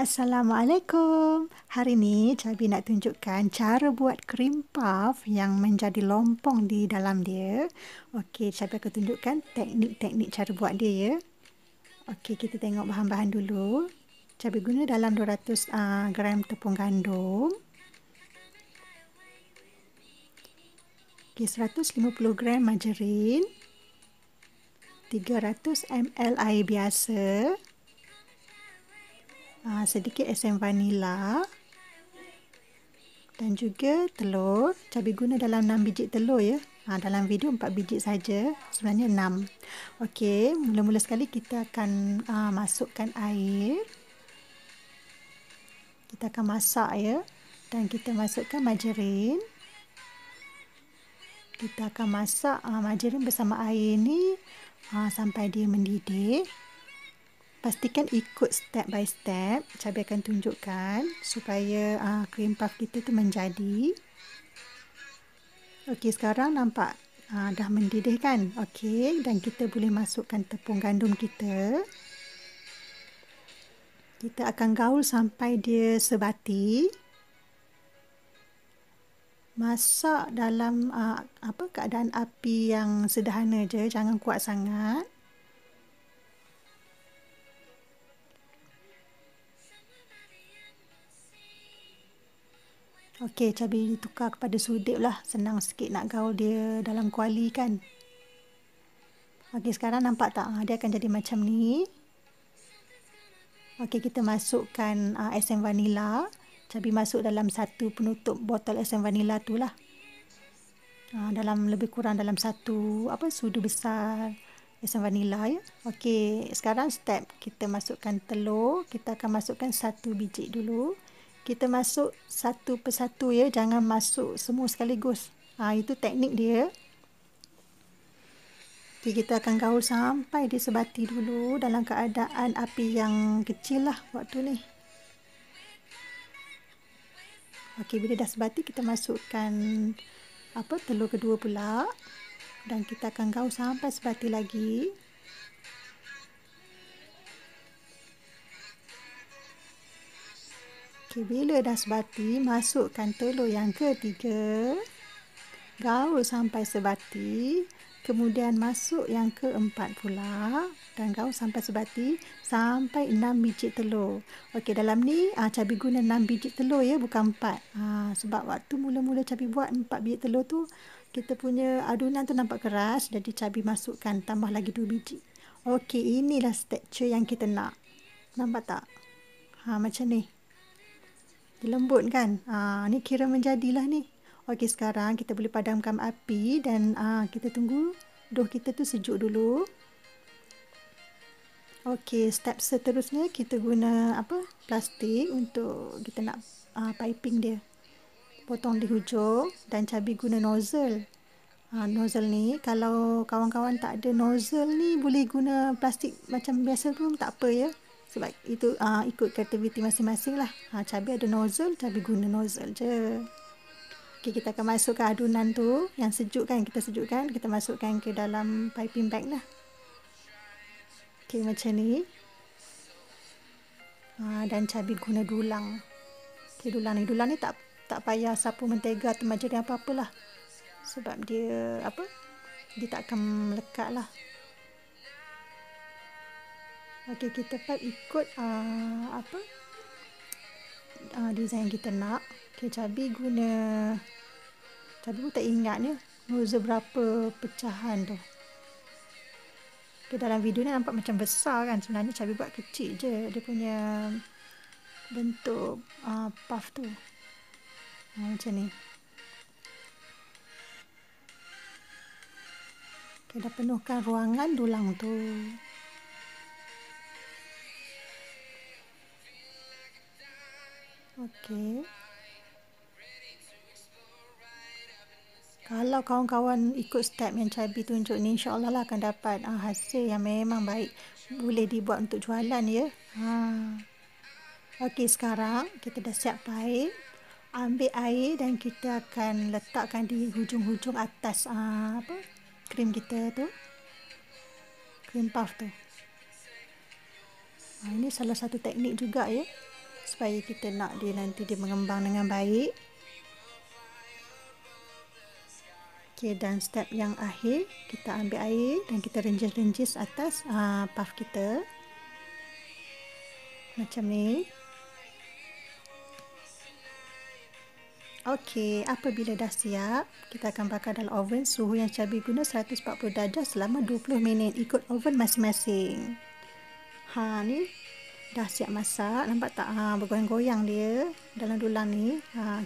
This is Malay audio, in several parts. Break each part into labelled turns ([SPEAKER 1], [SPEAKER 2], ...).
[SPEAKER 1] Assalamualaikum. Hari ni Cabi nak tunjukkan cara buat krim puff yang menjadi lompong di dalam dia. Okey, Cabi akan tunjukkan teknik-teknik cara buat dia ya. Okey, kita tengok bahan-bahan dulu. Cabi guna dalam 200 gram tepung gandum. Okey, 150 gram margarin. 300 ml air biasa. Sedikit esen vanila dan juga telur. Cabi guna dalam 6 biji telur ya. Dalam video 4 biji saja, sebenarnya 6. Okey, mula-mula sekali kita akan masukkan air. Kita akan masak ya. Dan kita masukkan margarin. Kita akan masak margarin bersama air ni sampai dia mendidih. Pastikan ikut step by step. Cabi akan tunjukkan supaya krim puff kita tu menjadi. Okey, sekarang nampak dah mendidih kan? Okey, dan kita boleh masukkan tepung gandum kita. Kita akan gaul sampai dia sebati. Masak dalam keadaan api yang sederhana je, jangan kuat sangat. Okey, Cabi tukar kepada sudip lah. Senang sikit nak gaul dia dalam kuali kan. Okey, sekarang nampak tak? Dia akan jadi macam ni. Okey, kita masukkan esen vanila. Cabi masuk dalam satu penutup botol esen vanila tu lah. Dalam lebih kurang dalam satu sudu besar esen vanila ya. Okey, sekarang step kita masukkan telur. Kita akan masukkan 1 biji dulu. Kita masuk satu persatu ya, jangan masuk semua sekaligus. Itu teknik dia. Okay, kita akan gaul sampai dia sebati dulu dalam keadaan api yang kecil lah waktu ni. Okey, bila dah sebati kita masukkan telur kedua pula. Dan kita akan gaul sampai sebati lagi. Bila dah sebati, masukkan telur yang ketiga. Gaul sampai sebati. Kemudian masuk yang keempat pula. Dan gaul sampai sebati. Sampai 6 biji telur. Okey, dalam ni Cabi guna 6 biji telur ya, bukan 4. Sebab waktu mula-mula Cabi buat 4 biji telur tu, kita punya adunan tu nampak keras. Jadi Cabi masukkan tambah lagi 2 biji. Okey, inilah tekstur yang kita nak. Nampak tak? Macam ni. Dia lembut kan? Ni kira menjadilah ni. Okey, sekarang kita boleh padamkan api dan kita tunggu dough kita tu sejuk dulu. Okey, step seterusnya kita guna plastik untuk kita nak piping dia. Potong di hujung dan Cabi guna nozzle. Nozzle ni kalau kawan-kawan tak ada nozzle ni boleh guna plastik macam biasa pun tak apa ya. Sebab itu ikut kreativiti masing-masing lah. Cabi ada nozzle, Cabi guna nozzle je. Okey, kita akan masukkan adunan tu yang sejuk kan. Kita sejukkan, kita masukkan ke dalam piping bag lah. Okey, macam ni. Dan Cabi guna dulang. Okey, dulang ni tak payah sapu mentega atau margarin apa-apalah. Sebab dia dia tak akan melekat lah. Okey, kita ikut design yang kita nak. Okey, Cabi pun tak ingat ya nozzle berapa pecahan tu. Okey, dalam video ni nampak macam besar kan. Sebenarnya Cabi buat kecil je dia punya bentuk puff tu. Macam ni. Okey, dah penuhkan ruangan dulang tu. Okey. Kalau kawan-kawan ikut step yang Cabi tunjuk ni, insya-Allah lah akan dapat hasil yang memang baik. Boleh dibuat untuk jualan ya. Okey, sekarang kita dah siap pipe. Ambil air dan kita akan letakkan di hujung-hujung atas krim kita tu. Krim puff tu. Ini salah satu teknik juga ya. supaya kita nak dia nanti dia mengembang dengan baik. Okey, dan step yang akhir, kita ambil air dan kita renjis-renjis atas puff kita. Macam ni. Okey, apabila dah siap, kita akan bakar dalam oven suhu yang cabi guna 140 darjah selama 20 minit. Ikut oven masing-masing. Ni dah siap masak. Nampak tak? Bergoyang-goyang dia dalam dulang ni.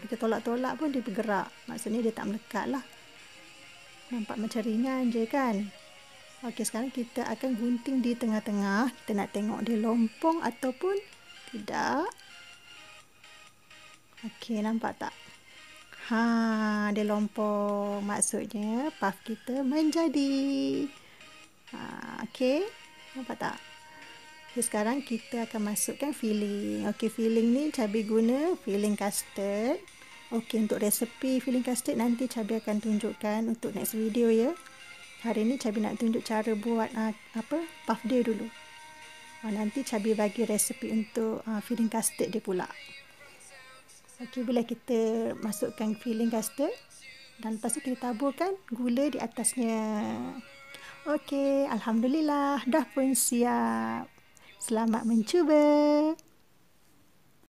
[SPEAKER 1] Kita tolak-tolak pun dia bergerak. Maksudnya dia tak melekat lah. Nampak macam ringan je kan? Okey, sekarang kita akan gunting di tengah-tengah. Kita nak tengok dia lompong ataupun tidak. Okey, nampak tak? Dia lompong. Maksudnya puff kita menjadi. Okey, nampak tak? Okay, sekarang kita akan masukkan filling. Okey, filling ni Cabi guna filling custard. Okey, untuk resepi filling custard nanti Cabi akan tunjukkan untuk next video ya. Hari ni Cabi nak tunjuk cara buat puff dia dulu. Nanti Cabi bagi resepi untuk filling custard dia pula. Okey, boleh kita masukkan filling custard dan lepas tu kita taburkan gula di atasnya. Okey, alhamdulillah dah pun siap. Selamat mencuba.